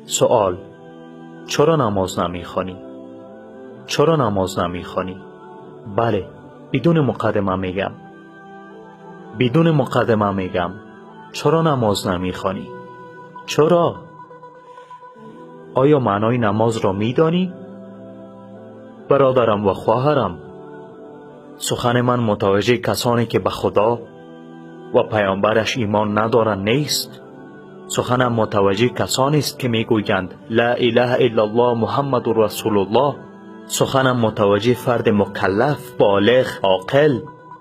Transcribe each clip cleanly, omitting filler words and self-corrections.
سوال: چرا نماز نمیخوانی؟ چرا نماز نمیخوانی؟ بله، بدون مقدمه میگم چرا نماز نمیخوانی؟ چرا؟ آیا معنای نماز را میدانی؟ برادرم و خواهرم، سخن من متوجه کسانی که به خدا و پیامبرش ایمان ندارند نیست. سخنم متوجه کسانی است که میگویند لا اله الا الله محمد رسول الله. سخنم متوجه فرد مکلف، بالغ، عاقل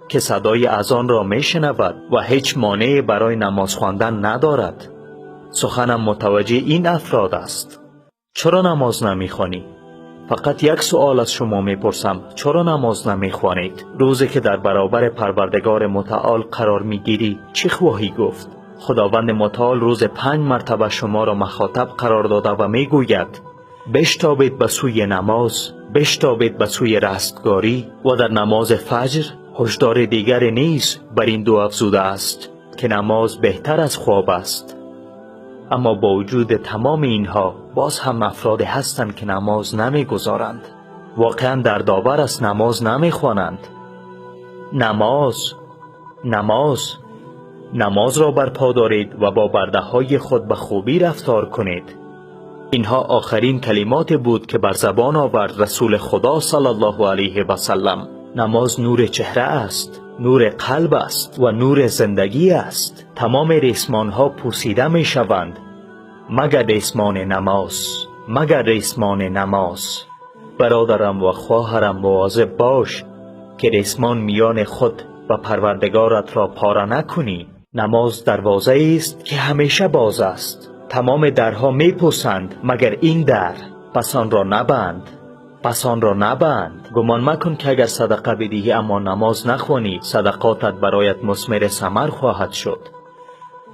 که صدای اذان را میشنود و هیچ مانعی برای نماز خواندن ندارد. سخنم متوجه این افراد است. چرا نماز نمیخوانی؟ فقط یک سوال از شما میپرسم: چرا نماز نمیخوانید؟ روزی که در برابر پروردگار متعال قرار میگیری چی خواهی گفت؟ خداوند متعال روز 5 مرتبه شما را مخاطب قرار داده و میگوید بشتابید به سوی نماز، بشتابید به سوی رستگاری. و در نماز فجر هشدار دیگری نیز بر این دو افزوده است که نماز بهتر از خواب است. اما با وجود تمام اینها باز هم افرادی هستند که نماز نمیگذارند. واقعا دردآور است، نماز نمیخوانند. نماز را برپا دارید و با برده های خود به خوبی رفتار کنید. اینها آخرین کلمات بود که بر زبان آورد رسول خدا صلی الله علیه و سلم. نماز نور چهره است، نور قلب است و نور زندگی است. تمام ریسمان ها پوسیده می شوند مگر ریسمان نماز. برادرم و خواهرم، مواظب باش که ریسمان میان خود و پروردگارت را پاره نکنی. نماز دروازه است که همیشه باز است. تمام درها می پوسند مگر این در، پس آن را نبند. گمان مکن که اگر صدقه بدهی اما نماز نخوانی صدقاتت برایت مثمر ثمر خواهد شد.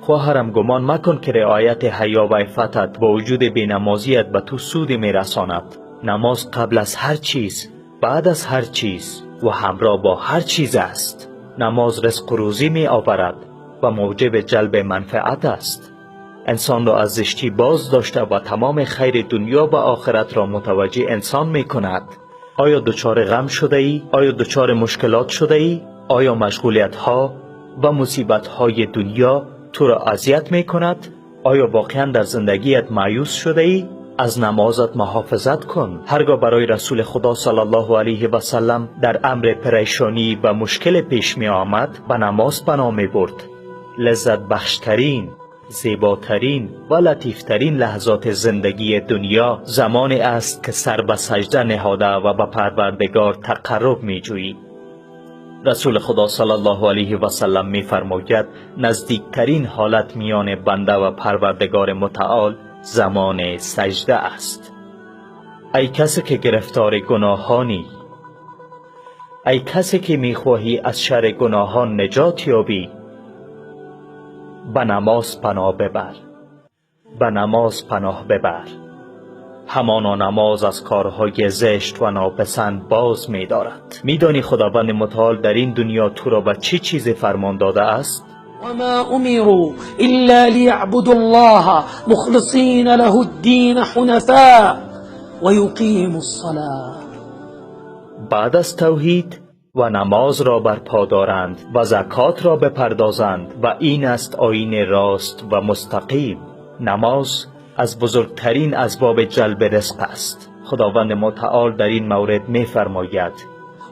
خواهرم، گمان مکن که رعایت حیا و عفتت با وجود بینمازیت به تو سودی میرساند. نماز قبل از هر چیز، بعد از هر چیز و همراه با هر چیز است. نماز رزق و روزی می آورد و موجب جلب منفعت است. انسان را از زشتی باز داشته و تمام خیر دنیا و آخرت را متوجه انسان می کند. آیا دچار غم شده ای؟ آیا دچار مشکلات شده ای؟ آیا مشغولیت ها و مصیبت های دنیا تو را اذیت می کند؟ آیا واقعا در زندگیت مایوس شده ای؟ از نمازت محافظت کن. هرگاه برای رسول خدا صلی الله علیه و سلم در امر پریشانی و مشکل پیش می آمد به نماز پناه می برد. لذت بخشترین، زیباترین و لطیفترین لحظات زندگی دنیا زمانی است که سر به سجده نهاده و به پروردگار تقرب می جویی. رسول خدا صلی الله علیه و سلم می فرماید نزدیکترین حالت میان بنده و پروردگار متعال زمان سجده است. ای کسی که گرفتار گناهانی، ای کسی که می خواهی از شر گناهان نجات یابی، به نماز پناه ببر. همانا نماز از کارهای زشت و ناپسند باز می دارد. می دانی خداوند متعال در این دنیا تو را به چه چیزی فرمان داده است؟ وما امروا الا ليعبدوا الله مخلصین له الدین حنفاء ويقيموا الصلاة. بعد از توحید و نماز را برپا دارند و زکات را بپردازند و این است آیین راست و مستقیم. نماز از بزرگترین اسباب جلب رزق است. خداوند متعال در این مورد می فرماید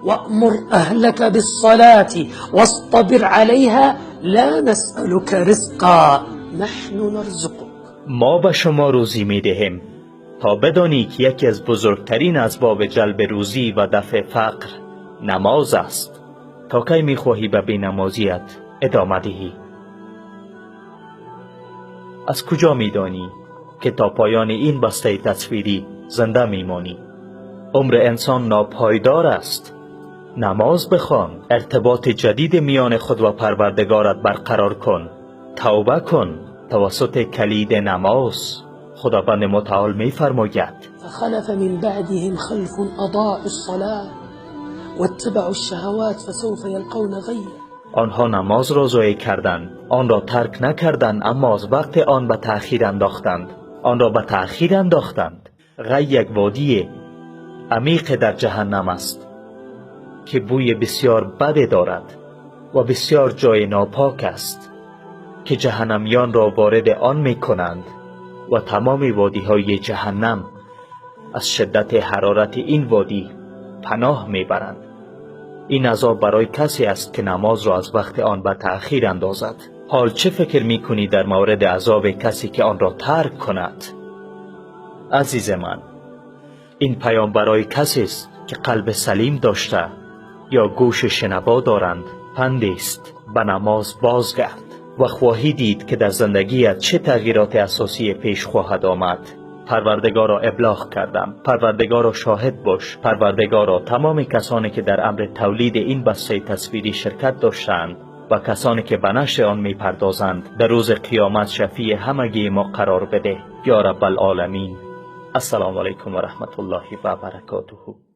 وأمر أهلك بالصلاة واصطبر عليها لا نسألك رزقا نحن نرزقك. ما به شما روزی می دهیم تا بدانی که یکی از بزرگترین اسباب جلب روزی و دفع فقر نماز است. تا کی می خواهی به بی‌نمازیت ادامه دهی؟ از کجا می دانی که تا پایان این بسته تصویری زنده می مانی؟ عمر انسان ناپایدار است. نماز بخوان، ارتباط جدید میان خود و پروردگارت برقرار کن. توبه کن توسط کلید نماز. خداوند متعال می فرماید فخلف من بعدهم خلف اضاعوا الصلاة واتبعوا الشهوات فسوف يلقون غيا. آنها نماز را ضایع کردند، آن را ترک نکردند، اما از وقت آن به تأخیر انداختند. آن را به تأخیر انداختند. غی یک وادی عمیق در جهنم است که بوی بسیار بد دارد و بسیار جای ناپاک است که جهنمیان را وارد آن می کنند و تمام وادی های جهنم از شدت حرارت این وادی پناه می برند. این عذاب برای کسی است که نماز را از وقت آن به تأخیر اندازد. حال چه فکر می کنی در مورد عذاب کسی که آن را ترک کند؟ عزیز من، این پیام برای کسی است که قلب سلیم داشته یا گوش شنوا دارند. پندی است: به نماز بازگرد و خواهی دید که در زندگیت چه تغییرات اساسی پیش خواهد آمد. پروردگارا ابلاغ کردم. پروردگارا شاهد باش. پروردگارا تمام کسانی که در امر تولید این بسته تصویری شرکت داشتند و کسانی که به نشر آن می پردازند در روز قیامت شفیع همگی ما قرار بده یا رب العالمین. السلام علیکم و رحمت الله و برکاته.